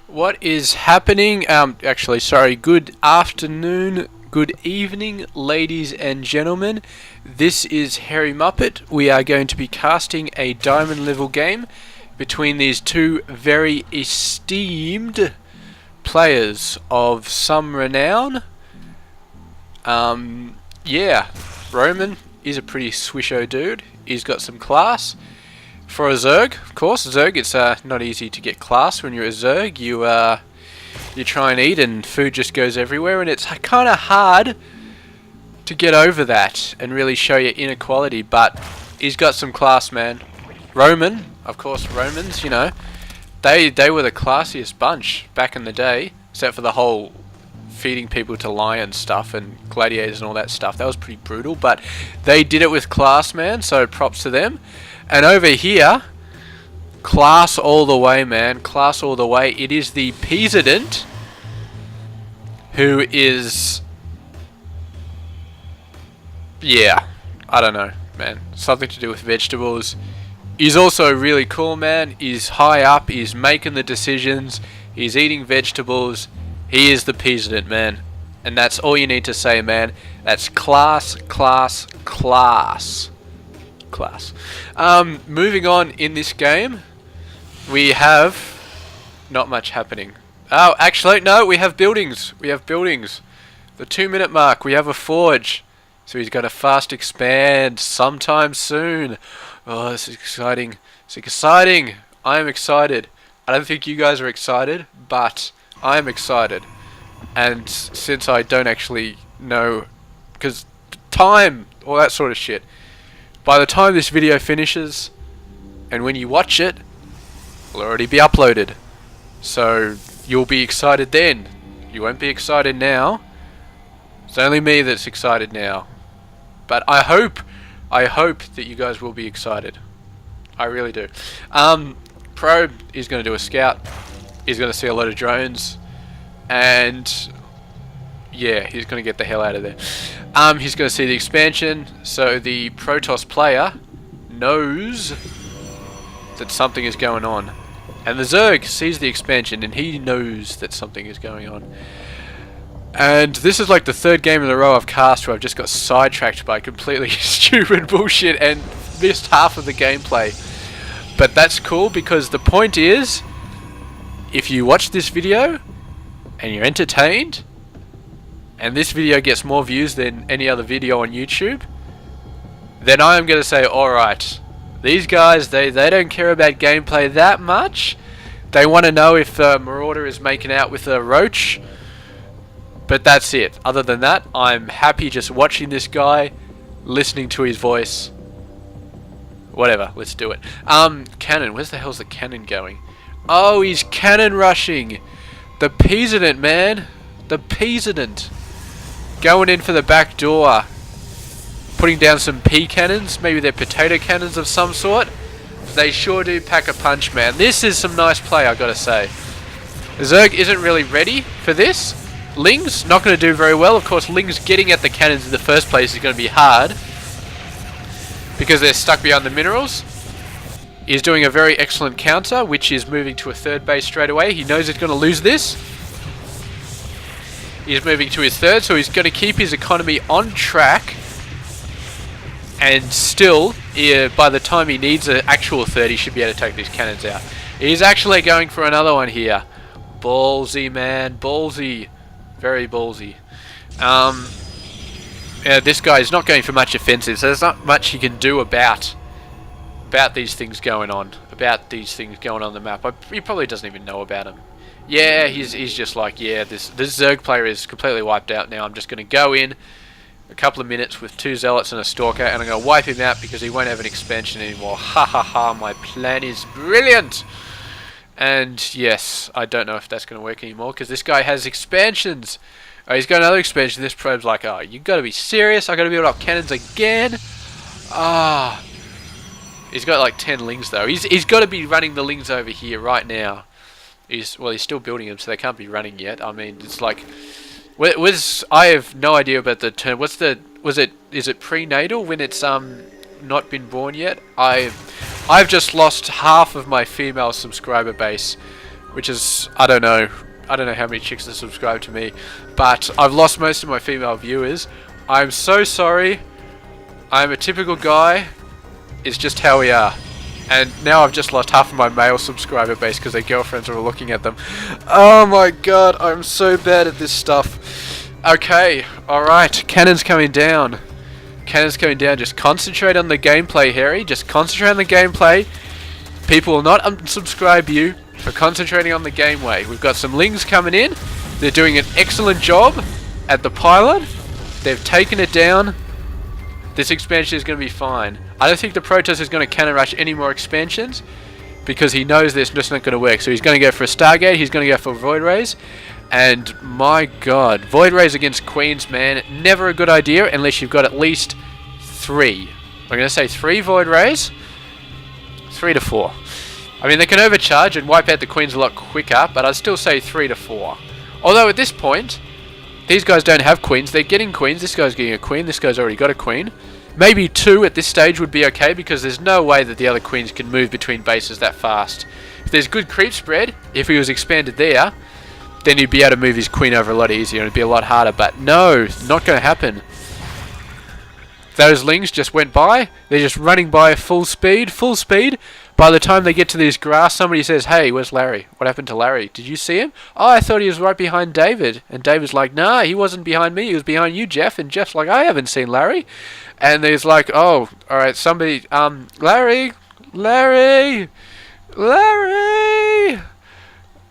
What is happening? Actually, sorry. Good afternoon, good evening, ladies and gentlemen. This is Harry Muppet. We are going to be casting a diamond level game between these two very esteemed players of some renown. Yeah, Roman is a pretty swisho dude. He's got some class. For a Zerg, of course, Zerg, it's not easy to get class when you're a Zerg. You try and eat and food just goes everywhere, and it's kind of hard to get over that and really show your inequality, but he's got some class, man. Roman, of course, Romans, you know, they were the classiest bunch back in the day, except for the whole feeding people to lions stuff and gladiators and all that stuff. That was pretty brutal, but they did it with class, man, so props to them. And over here, class all the way, man. Class all the way. It is the ThePeasident, who is... yeah, I don't know, man. Something to do with vegetables. He's also really cool, man. He's high up. He's making the decisions. He's eating vegetables. He is the ThePeasident, man. And that's all you need to say, man. That's class, class, class. Class. Moving on in this game, we have not much happening. Oh, actually, no, we have buildings. We have buildings. The 2-minute mark, we have a forge. So he's going to fast expand sometime soon. Oh, this is exciting. It's exciting. I am excited. I don't think you guys are excited, but I am excited. And since I don't actually know, because time, all that sort of shit, by the time this video finishes, and when you watch it, it'll already be uploaded. So, you'll be excited then. You won't be excited now. It's only me that's excited now. But I hope that you guys will be excited. I really do. Pro is going to do a scout. He's going to see a lot of drones. And... yeah, he's going to get the hell out of there. He's going to see the expansion, so the Protoss player knows that something is going on. And the Zerg sees the expansion, and he knows that something is going on. And this is like the third game in a row I've cast where I've just got sidetracked by completely stupid bullshit and missed half of the gameplay. But that's cool, because the point is, if you watch this video, and you're entertained, and this video gets more views than any other video on YouTube, then I am going to say, alright, these guys, they don't care about gameplay that much. They want to know if Marauder is making out with a roach, but that's it. Other than that, I'm happy just watching this guy, listening to his voice. Whatever, let's do it. Cannon, where's the hell's the cannon going? Oh, he's cannon rushing. The ThePeasident, man. The ThePeasident. Going in for the back door. Putting down some pea cannons. Maybe they're potato cannons of some sort. They sure do pack a punch, man. This is some nice play, I gotta say. Zerg isn't really ready for this. Ling's not going to do very well. Of course, Ling's getting at the cannons in the first place is going to be hard, because they're stuck behind the minerals. He's doing a very excellent counter, which is moving to a third base straight away. He knows he's going to lose this. He's moving to his third, so he's going to keep his economy on track. And still, by the time he needs an actual third, he should be able to take these cannons out. He's actually going for another one here. Ballsy, man. Ballsy. Very ballsy. Yeah, this guy is not going for much offensive, so there's not much he can do about these things going on. About these things going on the map. He probably doesn't even know about them. Yeah, he's just like, yeah, this Zerg player is completely wiped out now. I'm just going to go in a couple of minutes with 2 Zealots and a Stalker, and I'm going to wipe him out because he won't have an expansion anymore. Ha ha ha, my plan is brilliant! And yes, I don't know if that's going to work anymore, because this guy has expansions. Oh, he's got another expansion. This probe's like, oh, you got to be serious? I got to build up cannons again? Ah. He's got like 10 Lings though. He's got to be running the Lings over here right now. He's still building them, so they can't be running yet. I mean, it's like, I have no idea about the term. Is it prenatal when it's not been born yet? I've just lost half of my female subscriber base which is, I don't know how many chicks are subscribed to me, but I've lost most of my female viewers. I'm so sorry. I'm a typical guy. It's just how we are. And now I've just lost half of my male subscriber base because their girlfriends are looking at them. Oh my god, I'm so bad at this stuff. Okay, alright, cannon's coming down. Cannon's coming down. Just concentrate on the gameplay, Harry. Just concentrate on the gameplay. People will not unsubscribe you for concentrating on the gameway. We've got some lings coming in. They're doing an excellent job at the pilot. They've taken it down. This expansion is going to be fine. I don't think the Protoss is going to cannon rush any more expansions because he knows this just not going to work. So he's going to go for a Stargate. He's going to go for Void Rays. And my god, Void Rays against Queens, man, never a good idea unless you've got at least 3. I'm going to say 3 Void Rays. 3 to 4. I mean, they can overcharge and wipe out the Queens a lot quicker, but I'd still say 3 to 4. Although at this point, these guys don't have Queens. They're getting Queens. This guy's getting a Queen. This guy's already got a Queen. Maybe 2 at this stage would be okay because there's no way that the other Queens can move between bases that fast. If there's good creep spread, if he was expanded there, then he'd be able to move his Queen over a lot easier and it'd be a lot harder. But no, not going to happen. Those lings just went by. They're just running by at full speed. Full speed. By the time they get to this grass, somebody says, hey, where's Larry? What happened to Larry? Did you see him? Oh, I thought he was right behind David. And David's like, nah, he wasn't behind me. He was behind you, Jeff. And Jeff's like, I haven't seen Larry. And he's like, oh, alright, somebody, Larry.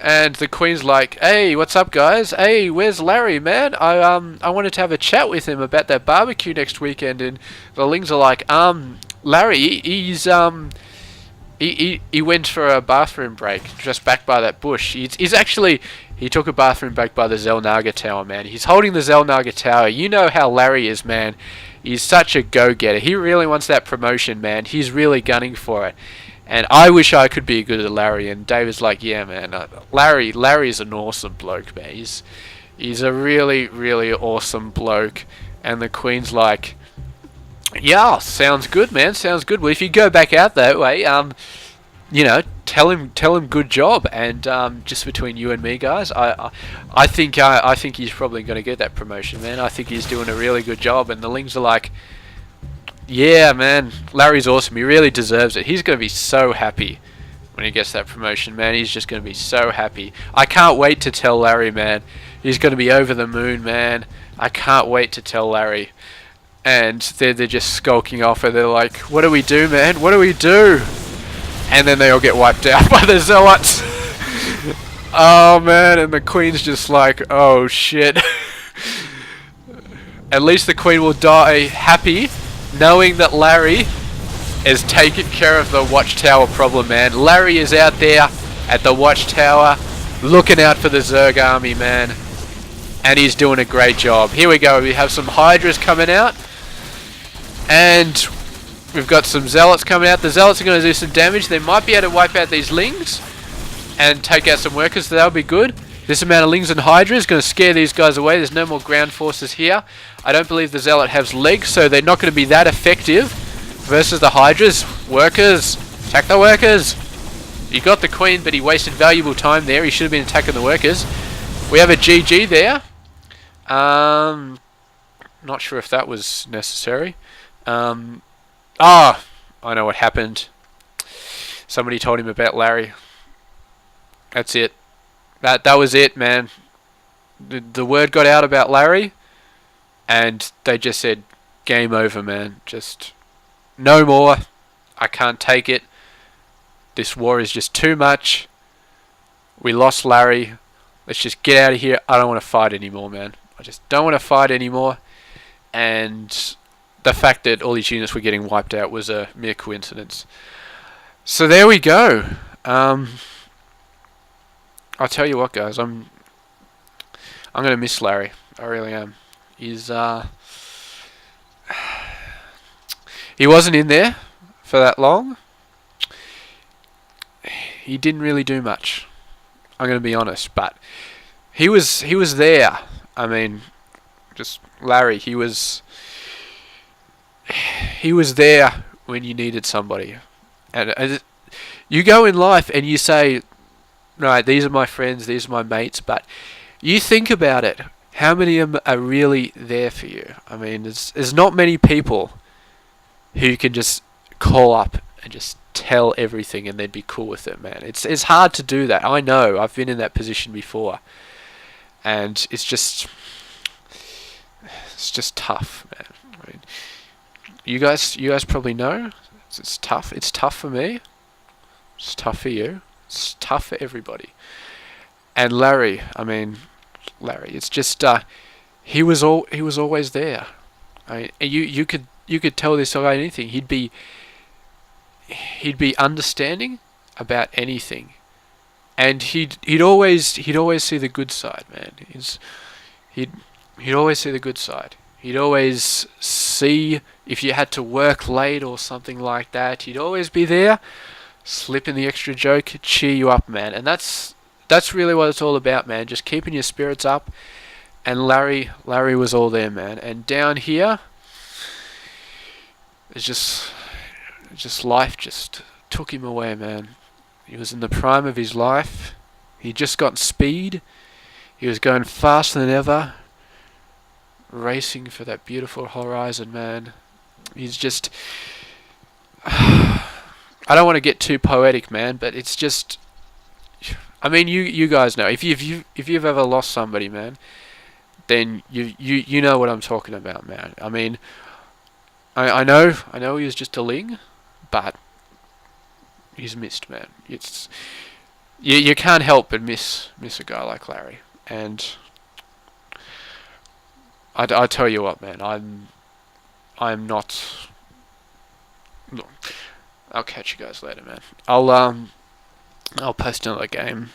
And the Queen's like, hey, what's up, guys? Hey, where's Larry, man? I wanted to have a chat with him about that barbecue next weekend. And the lings are like, Larry, he went for a bathroom break just back by that bush. He took a bathroom break by the Zelnaga Tower, man. He's holding the Zelnaga Tower. You know how Larry is, man. He's such a go-getter. He really wants that promotion, man. He's really gunning for it. And I wish I could be good at Larry. And David's like, yeah, man. Larry's an awesome bloke, man. He's a really, really awesome bloke. And the Queen's like, yeah, sounds good, man. Sounds good. Well, if you go back out that way, you know, tell him good job. And just between you and me, guys, I think he's probably going to get that promotion, man. I think he's doing a really good job. And the lings are like, yeah, man, Larry's awesome. He really deserves it. He's going to be so happy when he gets that promotion, man. He's just going to be so happy. I can't wait to tell Larry, man. He's going to be over the moon, man. I can't wait to tell Larry. And they're just skulking off, and they're like, what do we do, man? What do we do? And then they all get wiped out by the Zealots. Oh, man, and the Queen's just like, oh, shit. At least the Queen will die happy, knowing that Larry has taken care of the Watchtower problem, man. Larry is out there at the Watchtower, looking out for the Zerg army, man. And he's doing a great job. Here we go. We have some Hydras coming out. And we've got some Zealots coming out. The Zealots are going to do some damage. They might be able to wipe out these Lings and take out some workers. So that'll be good. This amount of Lings and Hydra is going to scare these guys away. There's no more ground forces here. I don't believe the Zealot has legs, so they're not going to be that effective versus the Hydras. Workers, attack the workers. He got the Queen, but he wasted valuable time there. He should have been attacking the workers. We have a GG there. Not sure if that was necessary. I know what happened. Somebody told him about Larry. That's it. That was it, man. The word got out about Larry, and they just said, game over, man. Just no more. I can't take it. This war is just too much. We lost Larry. Let's just get out of here. I don't want to fight anymore, man. I just don't want to fight anymore. And the fact that all these units were getting wiped out was a mere coincidence. So there we go. I'll tell you what, guys. I'm gonna miss Larry. I really am. He wasn't in there for that long. He didn't really do much. I'm gonna be honest, but he was there. I mean, just Larry. He was there when you needed somebody. And you go in life and you say, right, these are my friends, these are my mates, but you think about it. How many of them are really there for you? I mean, there's not many people who can just call up and just tell everything and they'd be cool with it, man. It's hard to do that. I know. I've been in that position before, and it's just tough, man. I mean, you guys probably know. It's tough. It's tough for me. It's tough for you. It's tough for everybody. And Larry, I mean, Larry. It's just he was always there. I mean, you could tell this guy anything. He'd be understanding about anything, and he'd always see the good side, man. He'd he'd always see the good side. He'd always see if you had to work late or something like that. He'd always be there, slip in the extra joke, cheer you up, man. And that's really what it's all about, man. Just keeping your spirits up. And Larry was all there, man. And down here, it's just life just took him away, man. He was in the prime of his life. He'd just got speed. He was going faster than ever, racing for that beautiful horizon, man. He's just I don't want to get too poetic, man, but it's just, I mean, you guys know, if you've ever lost somebody, man, then you know what I'm talking about, man. I mean, I know he was just a ling, but he's missed, man. It's you can't help but miss a guy like Larry. And I tell you what, man, I'm not. No, I'll catch you guys later, man. I'll post another game,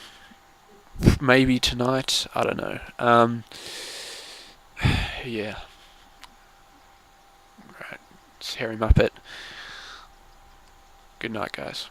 maybe tonight. I don't know. Yeah. Right. It's Hairy Muppet. Good night, guys.